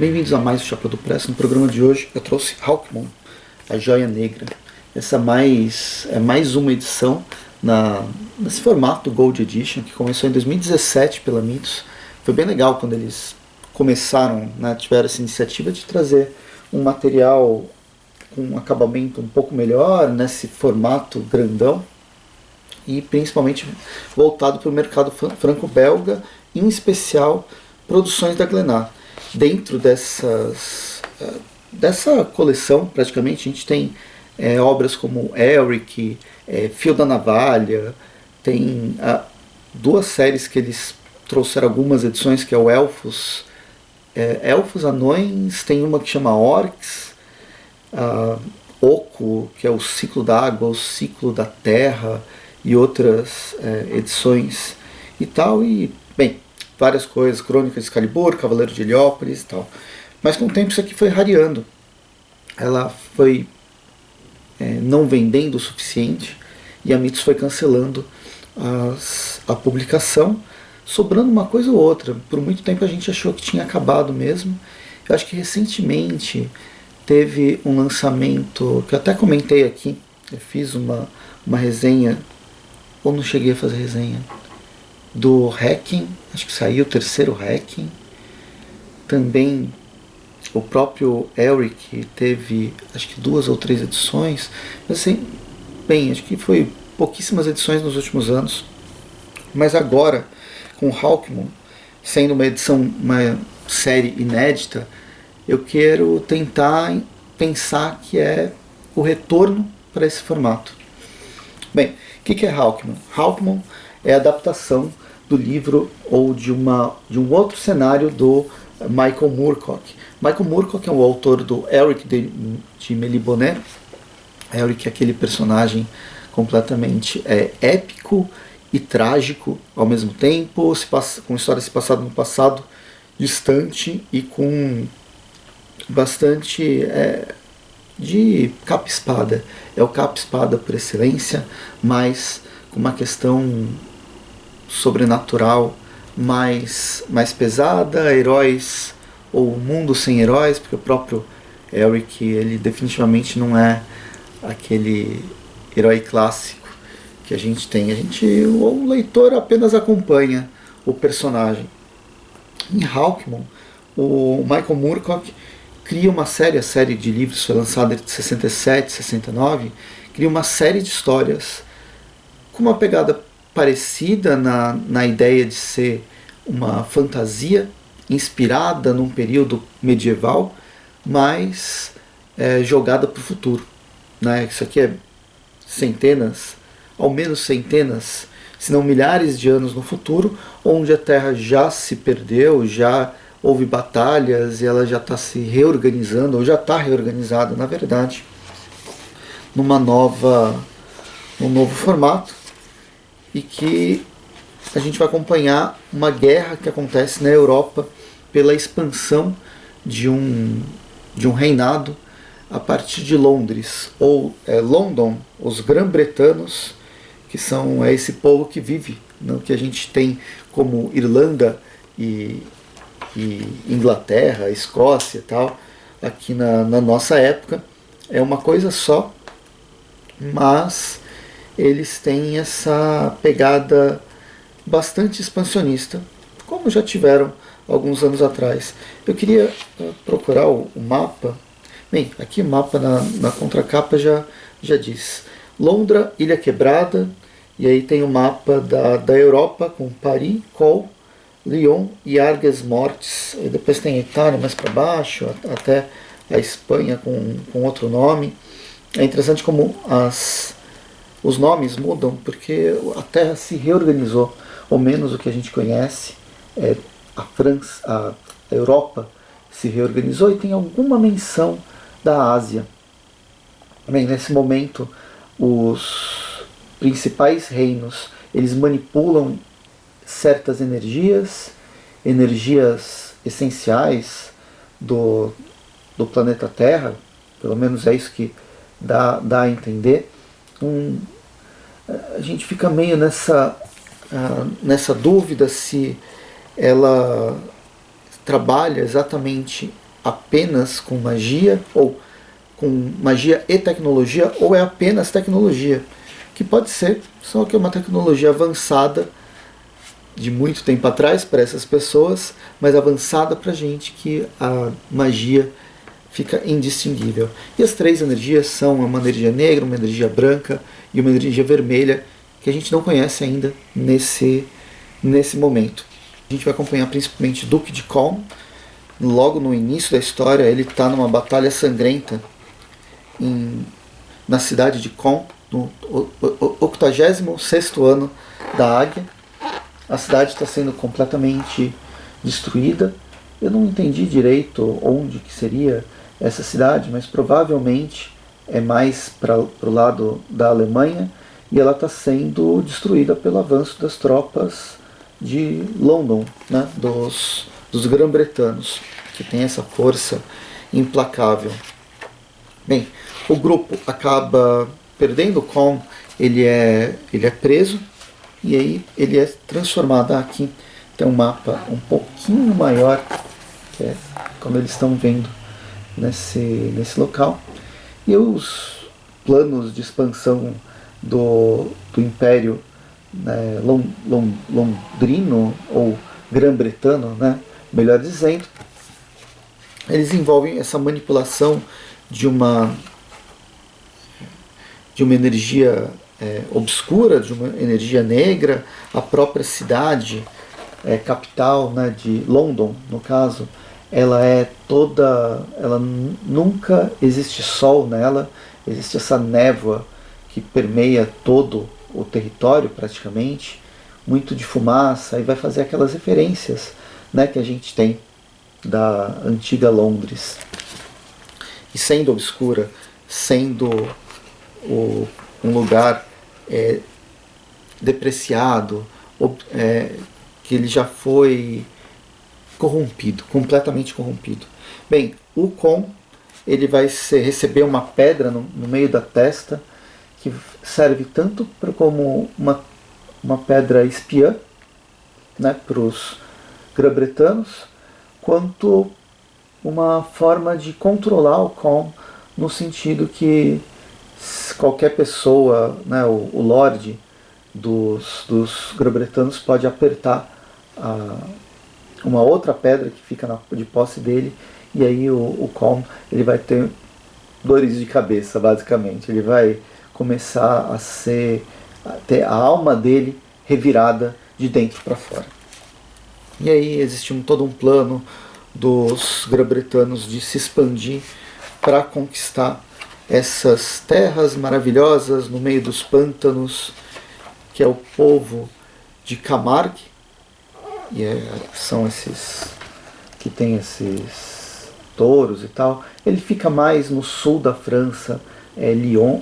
Bem-vindos a mais o Chapéu do Press. No programa de hoje eu trouxe Hawkmoon, a Joia Negra. Essa é mais uma edição nesse formato Gold Edition, que começou em 2017 pela Mitos. Foi bem legal quando eles começaram, né, tiveram essa iniciativa de trazer um material com um acabamento um pouco melhor, nesse formato grandão, e principalmente voltado para o mercado franco-belga, em especial produções da Glenat. Dentro dessa coleção, praticamente, a gente tem obras como Eric, Fio da Navalha, tem duas séries que eles trouxeram algumas edições, que é o Elfos, Anões, tem uma que chama Orcs, Oco, que é o Ciclo da Água, o Ciclo da Terra, e outras edições e tal, e, bem, várias coisas, Crônica de Excalibur, Cavaleiro de Heliópolis e tal. Mas com o tempo isso aqui foi rareando. Ela foi não vendendo o suficiente e a Mitos foi cancelando a publicação, sobrando uma coisa ou outra. Por muito tempo a gente achou que tinha acabado mesmo. Eu acho que recentemente teve um lançamento, que eu até comentei aqui, eu fiz uma resenha, ou não cheguei a fazer resenha, do Hacking, acho que saiu o terceiro Hacking. Também o próprio Eric teve, acho que 2 ou 3 edições. Assim, bem, acho que foi pouquíssimas edições nos últimos anos. Mas agora, com Hawkmoon sendo uma série inédita, eu quero tentar pensar que é o retorno para esse formato. Bem, o que é Hawkmoon? Hawkmoon é a adaptação do livro ou de um outro cenário do Michael Moorcock. Michael Moorcock é o autor do Eric de Melibonné. Eric é aquele personagem completamente épico e trágico ao mesmo tempo, com história se passada no passado distante e com bastante de capa-espada. É o capa-espada por excelência, mas com uma questão sobrenatural mais pesada, heróis ou mundo sem heróis, porque o próprio Eric, ele definitivamente não é aquele herói clássico que a gente tem. O leitor apenas acompanha o personagem. Em Hawkmoon, o Michael Moorcock cria uma série, a série de livros foi lançada entre 67 e 69, cria uma série de histórias com uma pegada parecida na ideia de ser uma fantasia inspirada num período medieval, mas jogada para o futuro. Né? Isso aqui é centenas, ao menos centenas, se não milhares de anos no futuro, onde a Terra já se perdeu, já houve batalhas e ela já está se reorganizando, ou já está reorganizada, na verdade, num novo formato, e que a gente vai acompanhar uma guerra que acontece na Europa pela expansão de um reinado a partir de Londres, ou London, os grã-bretanos, que são esse povo que vive no que a gente tem como Irlanda e Inglaterra, Escócia e tal, aqui na nossa época. É uma coisa só, mas eles têm essa pegada bastante expansionista, como já tiveram alguns anos atrás. Eu queria procurar o mapa. Bem, aqui o mapa na contracapa já diz Londra, Ilha Quebrada, e aí tem o mapa da Europa com Paris, Col, Lyon e Arges Mortes. E depois tem a Itália mais para baixo, até a Espanha com outro nome. É interessante como os nomes mudam, porque a Terra se reorganizou, ou menos o que a gente conhece. A França, a Europa se reorganizou e tem alguma menção da Ásia. Bem, nesse momento, os principais reinos, eles manipulam certas energias essenciais do planeta Terra, pelo menos é isso que dá a entender. A gente fica meio nessa dúvida se ela trabalha exatamente apenas com magia, ou com magia e tecnologia, ou é apenas tecnologia, que pode ser, só que é uma tecnologia avançada de muito tempo atrás para essas pessoas, mas avançada para a gente, que a magia fica indistinguível. E as três energias são uma energia negra, uma energia branca e uma energia vermelha, que a gente não conhece ainda nesse momento. A gente vai acompanhar principalmente Duque de Colm. Logo no início da história, ele está numa batalha sangrenta na cidade de Colm, no 86º ano da Águia. A cidade está sendo completamente destruída. Eu não entendi direito onde que seria essa cidade, mas provavelmente é mais para o lado da Alemanha, e ela está sendo destruída pelo avanço das tropas de London, né, dos grã-bretanos, que tem essa força implacável. Bem, o grupo acaba perdendo. Colm, ele é preso, e aí ele é transformado. Aqui tem um mapa um pouquinho maior, que é como eles estão vendo nesse local. E os planos de expansão do Império, né, londrino, ou grã-bretano, né, melhor dizendo, eles envolvem essa manipulação de uma energia obscura, de uma energia negra. A própria cidade, capital, né, de London, no caso, ela nunca existe sol nela, existe essa névoa que permeia todo o território praticamente, muito de fumaça, e vai fazer aquelas referências, né, que a gente tem da antiga Londres. E sendo obscura, sendo um lugar depreciado, que ele já foi corrompido, completamente corrompido. Bem, o Colm, ele vai receber uma pedra no meio da testa, que serve tanto como uma pedra espiã, né, para os grã-bretanos, quanto uma forma de controlar o Colm, no sentido que qualquer pessoa, né, o Lorde dos grã-bretanos, pode apertar uma outra pedra que fica de posse dele, e aí o Colm, ele vai ter dores de cabeça, basicamente. Ele vai começar a ter a alma dele revirada de dentro para fora. E aí existe todo um plano dos grã-bretanos de se expandir para conquistar essas terras maravilhosas no meio dos pântanos, que é o povo de Camargue, e são esses que tem esses touros e tal. Ele fica mais no sul da França, Lyon,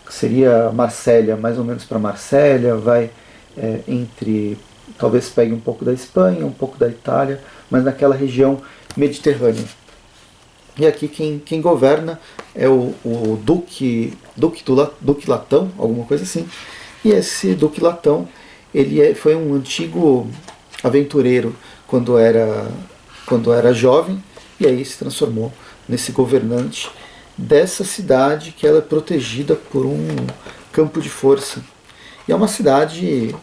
seria Marsella, mais ou menos para Marsella, vai entre, talvez pegue um pouco da Espanha, um pouco da Itália, mas naquela região mediterrânea. E aqui quem governa é o Duque Latão, alguma coisa assim. E esse Duque Latão, ele foi um antigo aventureiro quando era jovem, e aí se transformou nesse governante dessa cidade, que ela é protegida por um campo de força. E é uma cidade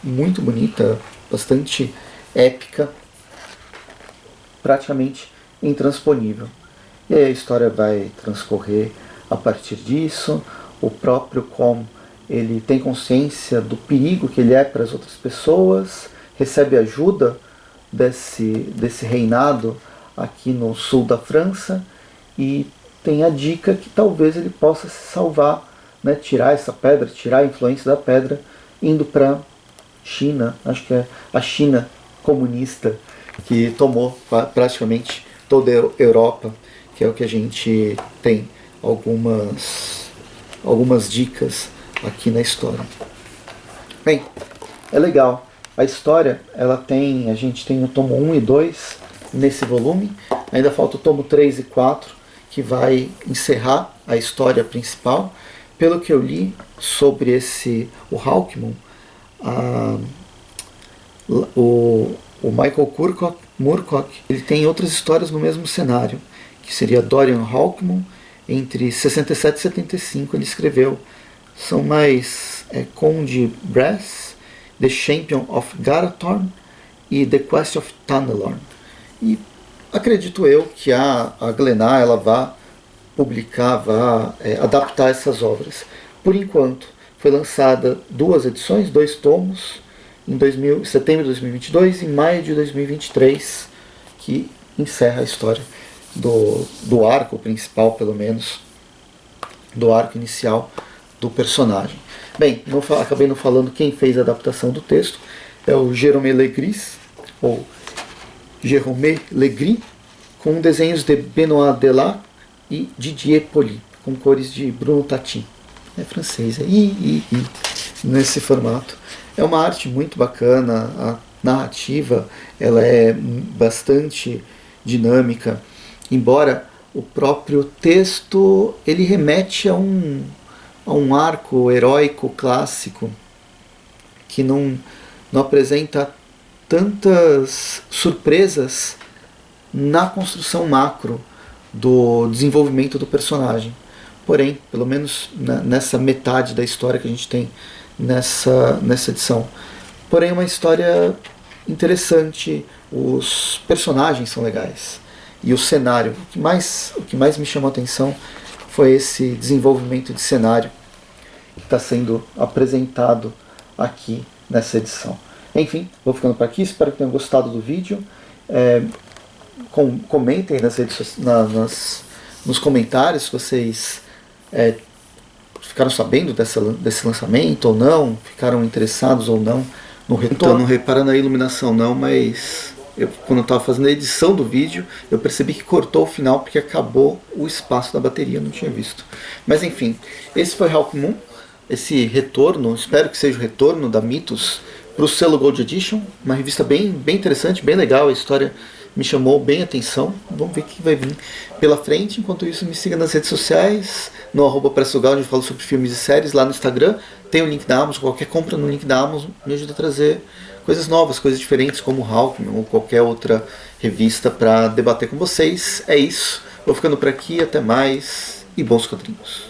muito bonita, bastante épica, praticamente intransponível. E aí a história vai transcorrer a partir disso. O próprio Colm, ele tem consciência do perigo que ele é para as outras pessoas, recebe ajuda desse reinado aqui no sul da França, e tem a dica que talvez ele possa se salvar, né, tirar essa pedra, tirar a influência da pedra, indo para China. Acho que é a China comunista, que tomou praticamente toda a Europa, que é o que a gente tem algumas dicas aqui na história. Bem, é legal. A história, a gente tem o tomo 1 e 2 nesse volume. Ainda falta o tomo 3 e 4, que vai encerrar a história principal. Pelo que eu li sobre o Hawkmoon, o Michael Moorcock, ele tem outras histórias no mesmo cenário, que seria Dorian Hawkmoon, entre 67 e 75 ele escreveu. São mais Conde Brass, The Champion of Garathorn e The Quest of Tanelorn. E acredito eu que a Glennar ela vai publicar, vai adaptar essas obras. Por enquanto, foi lançada 2 edições, 2 tomos, em setembro de 2022 e em maio de 2023, que encerra a história do arco principal, pelo menos, do arco inicial do personagem. Bem, acabei não falando quem fez a adaptação do texto, é o Jérôme Legris, ou Jérôme Legris, com desenhos de Benoît Delac e Didier Poli, com cores de Bruno Tatin. É francês, nesse formato. É uma arte muito bacana, a narrativa ela é bastante dinâmica, embora o próprio texto ele remete a um arco heróico clássico que não apresenta tantas surpresas na construção macro do desenvolvimento do personagem. Porém, pelo menos nessa metade da história que a gente tem nessa edição. Porém, é uma história interessante, os personagens são legais. E o cenário, o que mais me chamou a atenção foi esse desenvolvimento de cenário que está sendo apresentado aqui nessa edição. Enfim, vou ficando por aqui, espero que tenham gostado do vídeo. Comentem nos comentários se vocês ficaram sabendo desse lançamento ou não, ficaram interessados ou não no retorno. Não reparando na iluminação não, mas quando eu estava fazendo a edição do vídeo, eu percebi que cortou o final porque acabou o espaço da bateria, não tinha visto. Mas enfim, esse foi Hawkmoon, esse retorno, espero que seja o retorno da Mythos para o selo Gold Edition, uma revista bem interessante, bem legal, a história me chamou bem a atenção. Vamos ver o que vai vir pela frente. Enquanto isso, me siga nas redes sociais, no @pressogal, onde eu falo sobre filmes e séries, lá no Instagram. Tem o link da Amazon, qualquer compra no link da Amazon me ajuda a trazer coisas novas, coisas diferentes, como Hawkmoon ou qualquer outra revista para debater com vocês. É isso, vou ficando por aqui, até mais e bons quadrinhos.